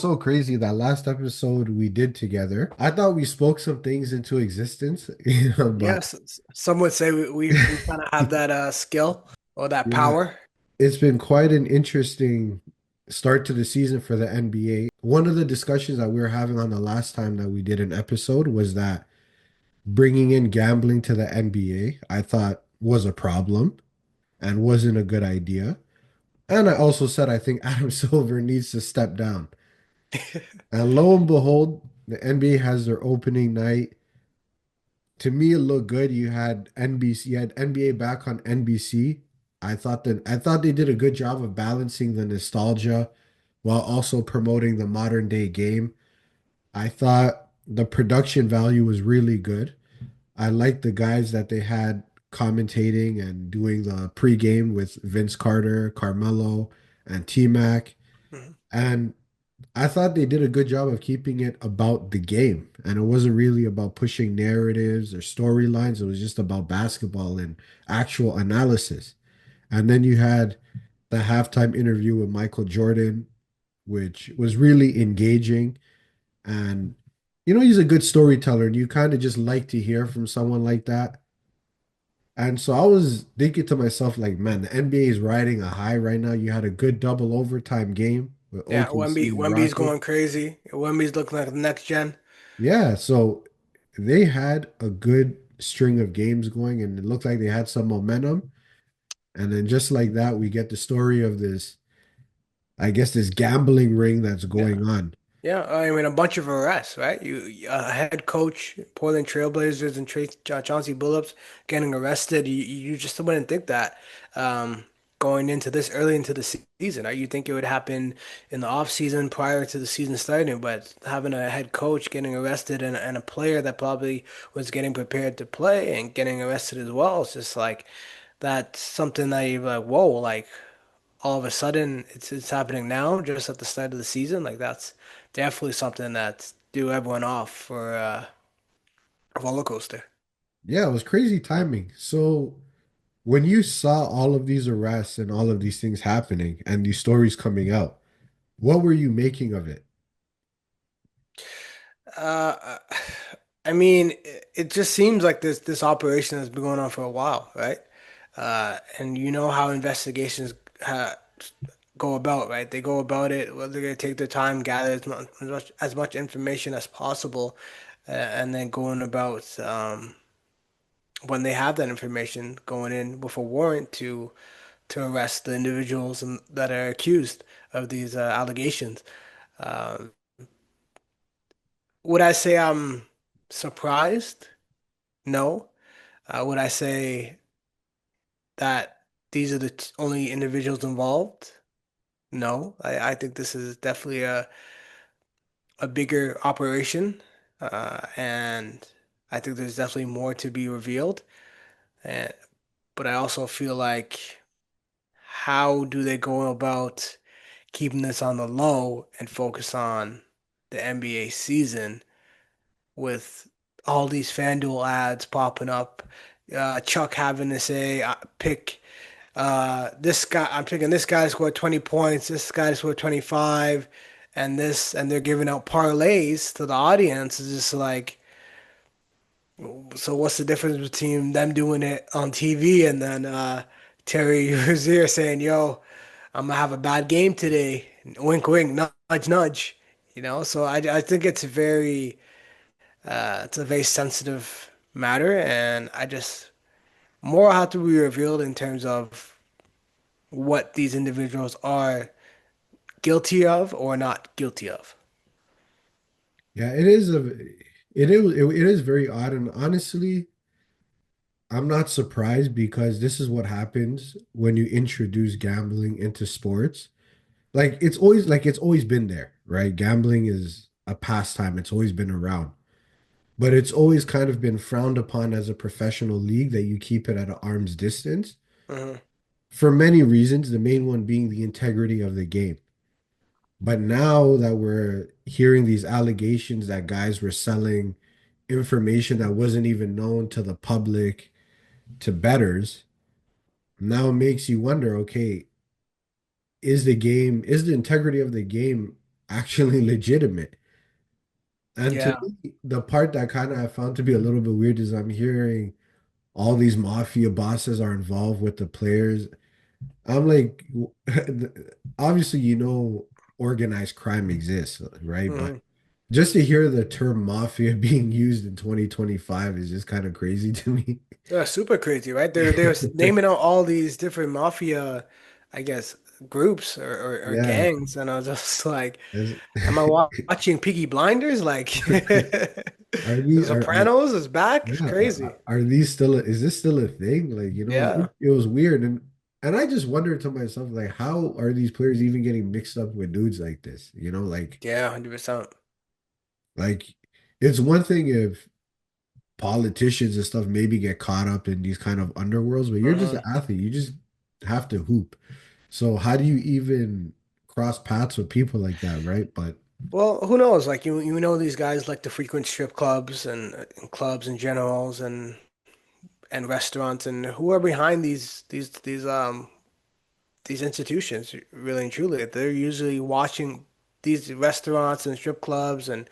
it's so crazy that last episode we did together. I thought we spoke some things into existence, but Yes, some would say we kind of have that skill or that yeah, power. it's been quite an interesting start to the season for the NBA. One of the discussions that we were having on the last time that we did an episode was that bringing in gambling to the NBA, I thought was a problem and wasn't a good idea. And I also said I think Adam Silver needs to step down. And lo and behold, the NBA has their opening night. To me, it looked good. You had NBC, you had NBA back on NBC. I thought they did a good job of balancing the nostalgia while also promoting the modern day game. I thought the production value was really good. I liked the guys that they had commentating and doing the pregame with Vince Carter, Carmelo, and T Mac. Mhm. And I thought they did a good job of keeping it about the game. And it wasn't really about pushing narratives or storylines. It was just about basketball and actual analysis. And then you had the halftime interview with Michael Jordan, which was really engaging. And, he's a good storyteller, and you kind of just like to hear from someone like that. And so I was thinking to myself, like, man, the NBA is riding a high right now. You had a good double overtime game with Yeah, OKC and Wemby's Rockets. going crazy. Wemby's looking like the next gen. Yeah, so they had a good string of games going, and it looked like they had some momentum. And then just like that, we get the story of this, I guess, this gambling ring that's Yeah, going on. yeah. I mean, a bunch of arrests, right? A head coach, Portland Trailblazers, and Chauncey Billups getting arrested. You just wouldn't think that going into this early into the season. You think it would happen in the off season prior to the season starting, but having a head coach getting arrested and a player that probably was getting prepared to play and getting arrested as well, it's just like that's something that you're like, whoa, like all of a sudden it's happening now, just at the start of the season. Like that's definitely something that threw everyone off for a roller coaster. Yeah, it was crazy timing. So when you saw all of these arrests and all of these things happening and these stories coming out, what were you making of it? Uh, I mean, it just seems like this operation has been going on for a while, right? And you know how investigations go about, right? They go about it, well, they're gonna take their time, gather as much information as possible, and then going about when they have that information, going in with a warrant to arrest the individuals that are accused of these allegations. Uh, would I say I'm surprised? No. Would I say that these are the only individuals involved? No. I think this is definitely a bigger operation, and I think there's definitely more to be revealed. And, but I also feel like how do they go about keeping this on the low and focus on the NBA season with all these FanDuel ads popping up? Chuck having to say, pick this guy, I'm picking this guy to score 20 points, this guy to score 25, and they're giving out parlays to the audience. It's just like, so what's the difference between them doing it on TV and then Terry Rozier saying, "Yo, I'm gonna have a bad game today." Wink, wink, nudge, nudge. So I think it's a very sensitive matter, and I just more have to be revealed in terms of what these individuals are guilty of or not guilty of. Yeah, it is very odd, and honestly, I'm not surprised because this is what happens when you introduce gambling into sports. It's always been there, right? Gambling is a pastime. It's always been around, but it's always kind of been frowned upon as a professional league that you keep it at an arm's distance Mhm. for many reasons, the main one being the integrity of the game. But now that we're hearing these allegations that guys were selling information that wasn't even known to the public, to bettors, now it makes you wonder, okay, is the integrity of the game actually legitimate. And to Yeah. me, the part that kind of I found to be a little bit weird is I'm hearing all these mafia bosses are involved with the players. I'm like, obviously, organized crime exists, right? But Hmm. just to hear the term mafia being used in 2025 is just kind of crazy to me. Yeah, super crazy, right? They're naming out all these different mafia, I guess, groups or Yeah. gangs, and I was just like, Is- am I watching Peaky Blinders? Like, Are The these are Sopranos is back? It's yeah, crazy. are these still is this still a thing? Like, Yeah, it was weird, and I just wondered to myself, like, how are these players even getting mixed up with dudes like this? yeah, 100%. Like it's one thing if politicians and stuff maybe get caught up in these kind of underworlds, but you're just an Hmm. athlete. You just have to hoop. So how do you even cross paths with people like that, right? But Well, who knows? Like you know these guys like to frequent strip clubs and clubs in generals and restaurants and who are behind these institutions, really and truly. They're usually watching these restaurants and strip clubs and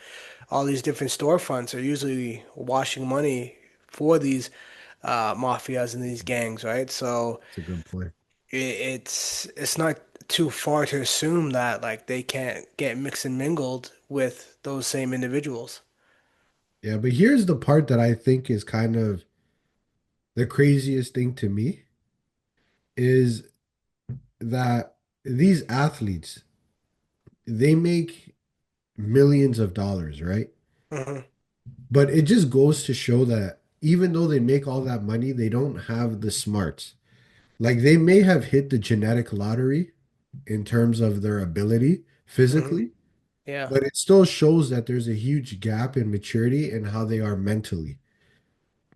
all these different storefronts are usually washing money for these mafias and these gangs, right? So it's a good point. it's not too far to assume that like they can't get mixed and mingled with those same individuals. Yeah, but here's the part that I think is kind of the craziest thing to me is that these athletes, they make millions of dollars, right? Hmm. But it just goes to show that even though they make all that money, they don't have the smarts. Like they may have hit the genetic lottery in terms of their ability Hmm. physically, Yeah. but it still shows that there's a huge gap in maturity and how they are mentally.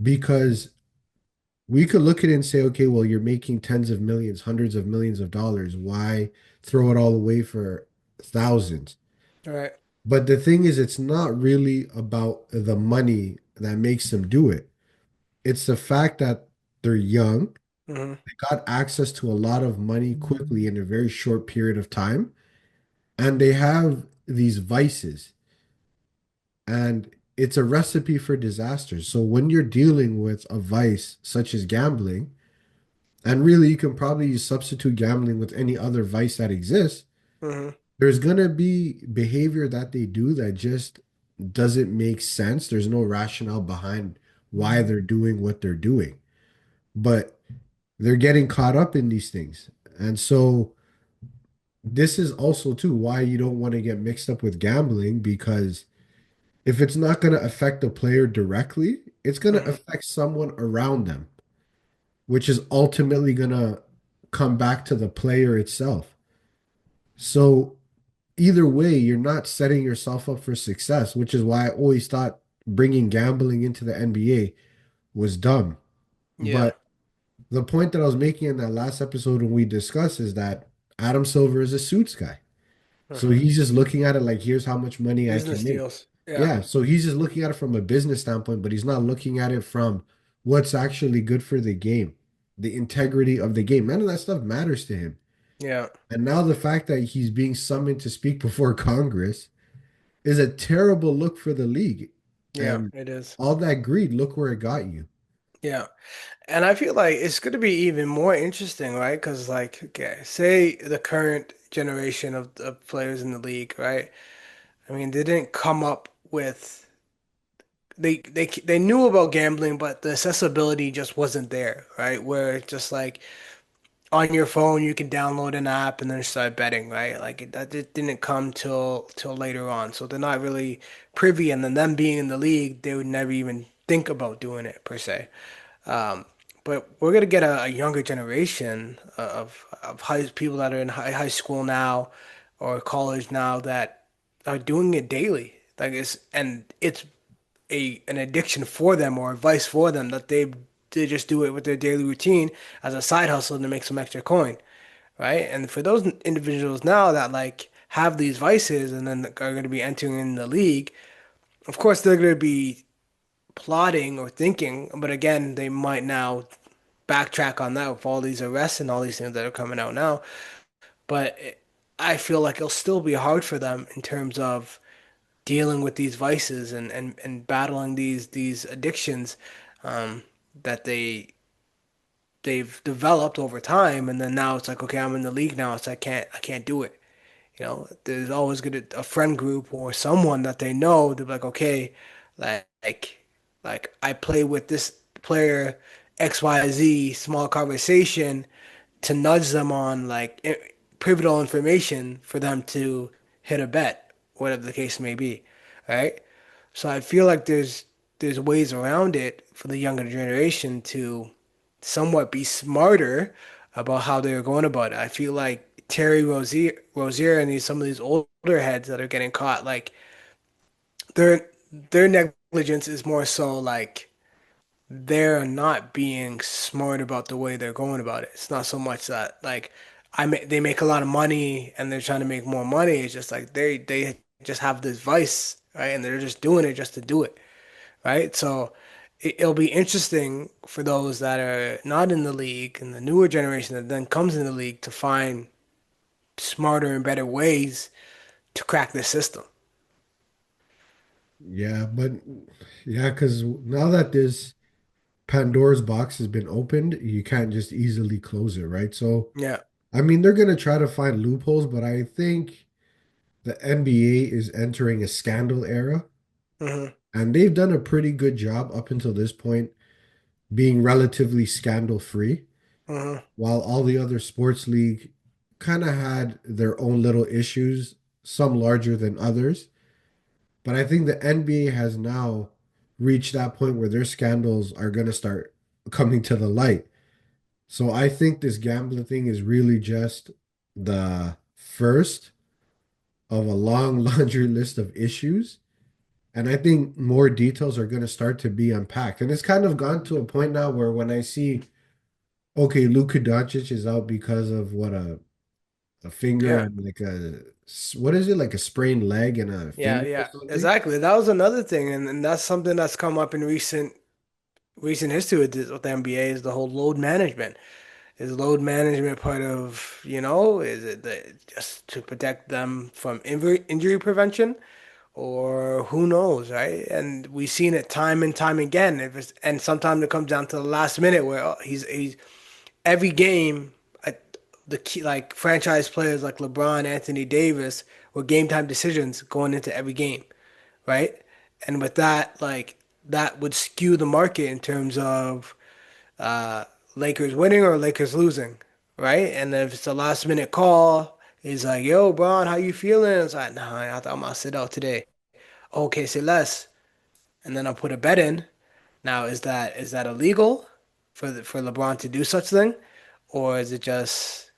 Because we could look at it and say, okay, well, you're making tens of millions, hundreds of millions of dollars. Why throw it all away for thousands? All right. But the thing is, it's not really about the money that makes them do it. It's the fact that they're young, Hmm. they got access to a lot of money quickly in a very short period of time, and they have these vices. And it's a recipe for disaster. So when you're dealing with a vice such as gambling, and really you can probably substitute gambling with any other vice that exists, Hmm. there's gonna be behavior that they do that just doesn't make sense. There's no rationale behind why they're doing what they're doing. But they're getting caught up in these things. And so this is also too why you don't want to get mixed up with gambling because if it's not going to affect the player directly, it's going to Hmm. affect someone around them, which is ultimately going to come back to the player itself. So either way, you're not setting yourself up for success, which is why I always thought bringing gambling into the NBA was dumb. Yeah. But the point that I was making in that last episode when we discussed is that Adam Silver is a suits guy. So Hmm. he's just looking at it like, here's how much money I can Business make. deals. Yeah. Yeah. So he's just looking at it from a business standpoint, but he's not looking at it from what's actually good for the game, the integrity of the game. None of that stuff matters to him. Yeah. And now the fact that he's being summoned to speak before Congress is a terrible look for the league. Yeah. And It is. all that greed, look where it got you. Yeah. And I feel like it's going to be even more interesting, right? Because, like, okay, say the current generation of players in the league, right? I mean, they didn't come up with they knew about gambling, but the accessibility just wasn't there, right? Where it's just like on your phone you can download an app and then start betting, right? Like that it didn't come till later on, so they're not really privy. And then them being in the league, they would never even think about doing it per se. Um, but we're gonna get a younger generation of high people that are in high school now or college now that are doing it daily. Like it's a an addiction for them or a vice for them that they just do it with their daily routine as a side hustle to make some extra coin, right? And for those individuals now that like have these vices and then are going to be entering in the league, of course they're going to be plotting or thinking, but again, they might now backtrack on that with all these arrests and all these things that are coming out now. But I feel like it'll still be hard for them in terms of dealing with these vices and battling these addictions um, that they've developed over time. And then now it's like, okay, I'm in the league now, so I can't do it. You know, there's always gonna a friend group or someone that they know. They're like, okay, like, like I play with this player XYZ, small conversation to nudge them on like pivotal information for them to hit a bet, whatever the case may be, right? So I feel like there's ways around it for the younger generation to somewhat be smarter about how they're going about it. I feel like Rozier and some of these older heads that are getting caught, like their their negligence is more so like they're not being smart about the way they're going about it. It's not so much that like they make a lot of money and they're trying to make more money. It's just like they just have this vice, right? And they're just doing it just to do it, right? So it'll be interesting for those that are not in the league and the newer generation that then comes in the league to find smarter and better ways to crack the system. Yeah, but yeah, because now that this Pandora's box has been opened, you can't just easily close it, right? So, Yeah. I mean, they're gonna try to find loopholes, but I think the NBA is entering a scandal era, Hmm. and they've done a pretty good job up until this point being relatively scandal free, Hmm. while all the other sports league kind of had their own little issues, some larger than others. But I think the NBA has now reached that point where their scandals are going to start coming to the light. So I think this gambling thing is really just the first of a long laundry list of issues. And I think more details are going to start to be unpacked. And it's kind of gone to a point now where when I see, okay, Luka Doncic is out because of what a finger Yeah. and like what is it, like a sprained leg and a Yeah, finger or yeah, something? exactly. That was another thing, and that's something that's come up in recent history with with the NBA is the whole load management. Is load management part of, is it just to protect them from injury prevention, or who knows, right? And we've seen it time and time again. If it's, and sometimes it comes down to the last minute where he's every game, uh, the key like franchise players like LeBron, Anthony Davis, were game time decisions going into every game, right? And with that, like that would skew the market in terms of uh, Lakers winning or Lakers losing, right? And if it's a last minute call, he's like, "Yo, Bron, how you feeling?" It's like, "Nah, I thought I'm gonna sit out today." Okay, say less, and then I'll put a bet in. Now, is that illegal for LeBron to do such thing, or is it just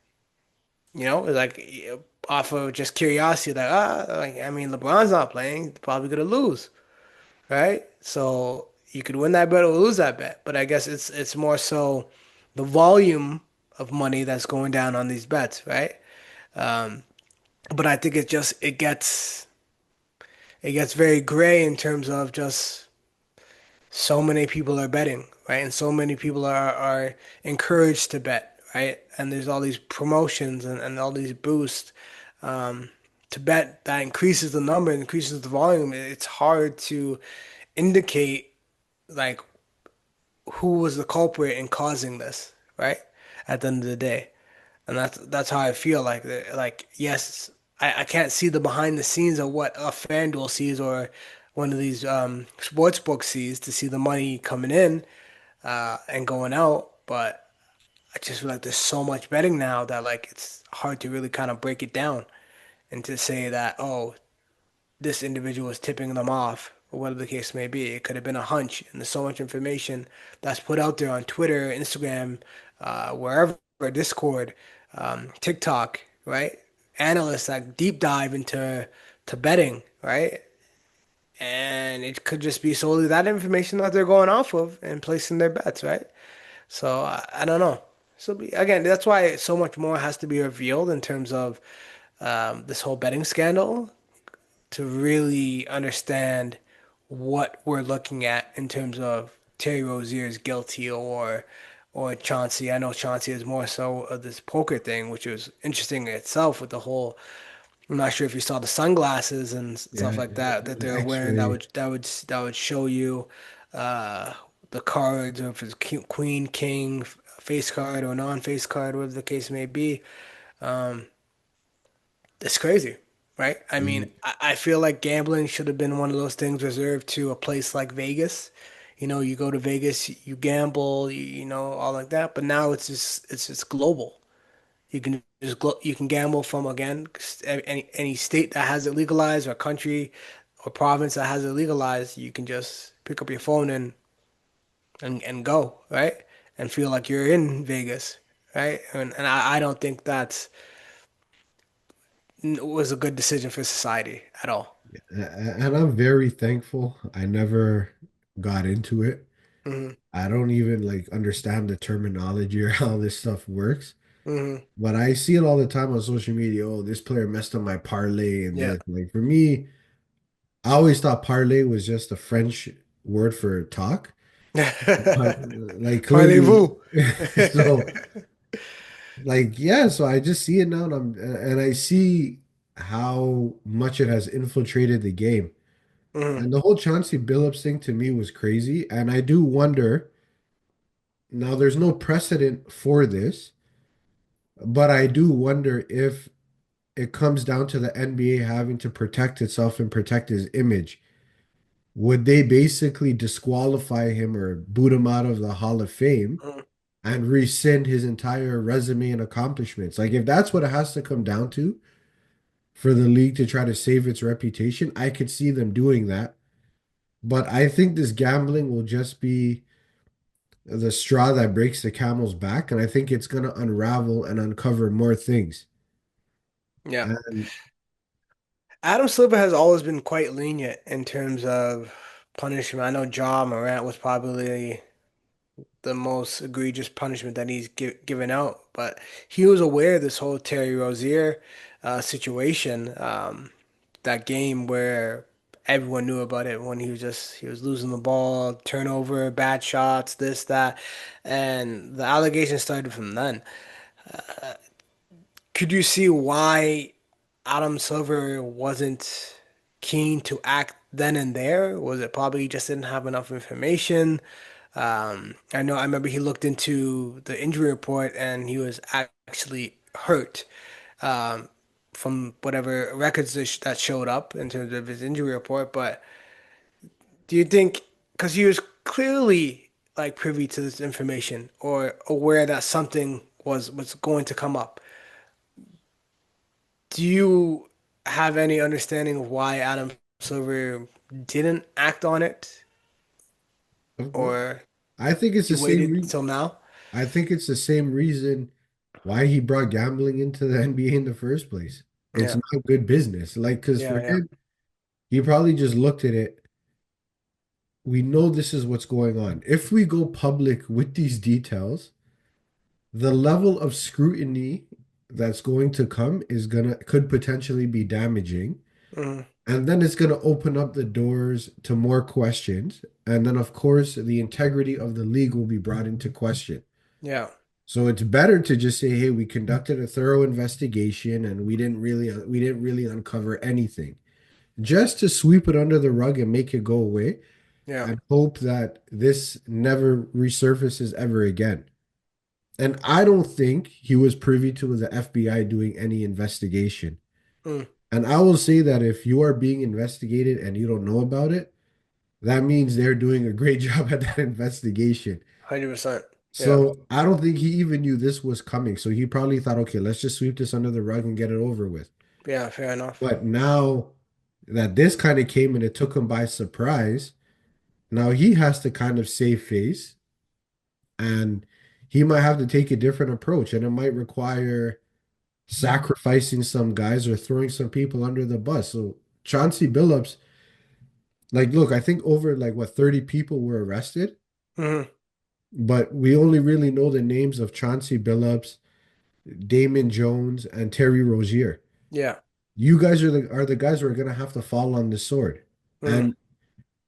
like off of just curiosity, like like I mean, LeBron's not playing, probably gonna lose, right? So you could win that bet or lose that bet. But I guess it's more so the volume of money that's going down on these bets, right? But I think it gets very gray in terms of just so many people are betting, right? And so many people are encouraged to bet, right? And there's all these promotions and all these boosts to bet that increases the number, increases the volume. It's hard to indicate like who was the culprit in causing this, right? At the end of the day. And that's how I feel like yes, I can't see the behind the scenes of what a FanDuel sees or one of these sports books sees to see the money coming in and going out, but I just feel like there's so much betting now that like it's hard to really kind of break it down and to say that, oh, this individual is tipping them off, or whatever the case may be. It could have been a hunch, and there's so much information that's put out there on Twitter, Instagram, wherever, Discord, TikTok, right? Analysts that deep dive into betting, right? And it could just be solely that information that they're going off of and placing their bets, right? So I don't know. So again, that's why so much more has to be revealed in terms of this whole betting scandal to really understand what we're looking at in terms of Terry Rozier's guilty or Chauncey. I know Chauncey is more so of this poker thing, which was interesting in itself with the whole. I'm not sure if you saw the sunglasses and stuff Yeah, like that that the they're wearing X-ray. that would show you uh the cards, or if it's queen, king, face card or non-face card, whatever the case may be. Um, it's crazy, right? I mean, Mhm. I feel like gambling should have been one of those things reserved to a place like Vegas. You know, you go to Vegas, you gamble, you know, all like that. But now it's just global. You can you can gamble from, again, any state that has it legalized, or country or province that has it legalized. You can just pick up your phone and go, right? And feel like you're in Vegas, right? And I don't think that's was a good decision for society at all. And I'm very thankful I never got into it. Hmm. I don't even like understand the terminology or how this stuff works. Hmm. But I see it all the time on social media. Oh, this player messed up my parlay and Yeah. this. Like for me, I always thought parlay was just a French word for talk. But like clearly, Parlez-vous. so like yeah, so I just see it now and I see how much it has infiltrated the game. Hmm. And the whole Chauncey Billups thing to me was crazy. And I do wonder, now there's no precedent for this, but I do wonder if it comes down to the NBA having to protect itself and protect his image. Would they basically disqualify him or boot him out of the Hall of Fame and rescind his entire resume and accomplishments? Like, if that's what it has to come down to for the league to try to save its reputation, I could see them doing that. But I think this gambling will just be the straw that breaks the camel's back, and I think it's going to unravel and uncover more things. Yeah. And Adam Silver has always been quite lenient in terms of punishment. I know Ja Morant was probably the most egregious punishment that he's given out, but he was aware of this whole Terry Rozier situation, that game where everyone knew about it when he was losing the ball, turnover, bad shots, this, that, and the allegation started from then. Could you see why Adam Silver wasn't keen to act then and there? Was it probably he just didn't have enough information? I know I remember he looked into the injury report and he was actually hurt, um, from whatever records that showed up in terms of his injury report. But do you think, because he was clearly like privy to this information or aware that something was going to come up, do you have any understanding of why Adam Silver didn't act on it, or I think it's he the same waited re till now? I think it's the same reason why he brought gambling into the NBA in the first place. It's Yeah, not good business. Like, because for yeah, yeah. him, he probably just looked at it. We know this is what's going on. If we go public with these details, the level of scrutiny that's going to come is gonna could potentially be damaging. Mhm. And then it's gonna open up the doors to more questions. And then of course the integrity of the league will be brought into question. Yeah. So it's better to just say, hey, we conducted a thorough investigation and we didn't really uncover anything. Just to sweep it under the rug and make it go away Yeah. and hope that this never resurfaces ever again. And I don't think he was privy to the FBI doing any investigation. Mm. And I will say that if you are being investigated and you don't know about it, that means they're doing a great job at that investigation. 100%. Yeah. So I don't think he even knew this was coming. So he probably thought, okay, let's just sweep this under the rug and get it over with. Yeah, fair enough. But now that this kind of came and it took him by surprise, now he has to kind of save face and he might have to take a different approach. And it might require sacrificing some guys or throwing some people under the bus. So Chauncey Billups, like, look, I think over like what 30 people were arrested, Hmm. but we only really know the names of Chauncey Billups, Damon Jones, and Terry Rozier. Yeah. You guys are the guys who are gonna have to fall on the sword. Mm. And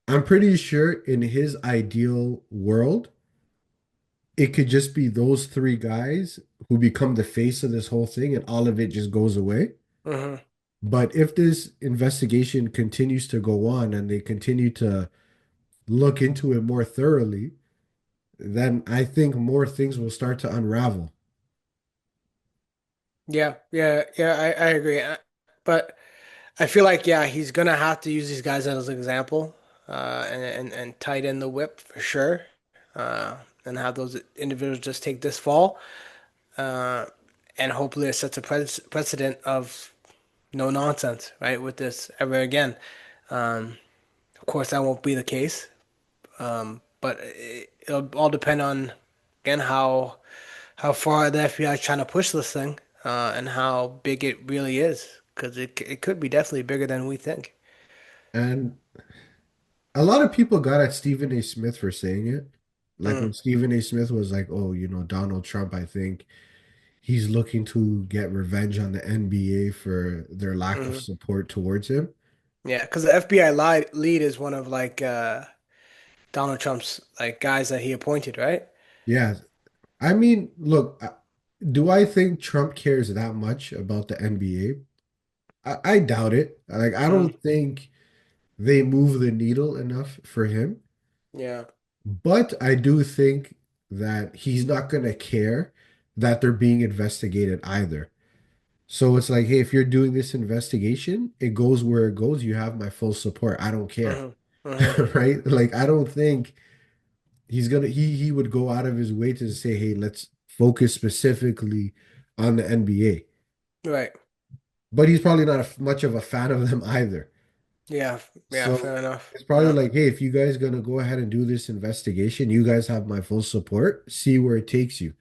I'm pretty sure in his ideal world, it could just be those three guys who become the face of this whole thing and all of it just goes away. Hmm. But if this investigation continues to go on and they continue to look into it more thoroughly, then I think more things will start to unravel. I agree. But I feel like, yeah, he's gonna have to use these guys as an example, and tighten the whip for sure, and have those individuals just take this fall, uh, and hopefully it sets a precedent of no nonsense, right, with this ever again. Of course, that won't be the case, but it'll all depend on, again, how far the FBI is trying to push this thing, and how big it really is, because it could be definitely bigger than we think. And a lot of people got at Stephen A. Smith for saying it. Like Mm, when Stephen A. Smith was like, oh, Donald Trump, I think he's looking to get revenge on the NBA for their lack of mhm. support towards him. Yeah, because the FBI lead is one of like Donald Trump's like guys that he appointed, right? Yeah. I mean, look, do I think Trump cares that much about the NBA? I doubt it. Like, I Mm, don't think they move the needle enough for him. yeah. But I do think that he's not going to care that they're being investigated either. So it's like, hey, if you're doing this investigation, it goes where it goes. You have my full support. I don't care. Hmm. Hmm. Right? Like, I don't think he would go out of his way to say, hey, let's focus specifically on the NBA. Right. But he's probably not much of a fan of them either. Yeah. Yeah. So Fair enough. it's probably Yeah. like, hey, if you guys gonna go ahead and do this investigation, you guys have my full support. See where it takes you.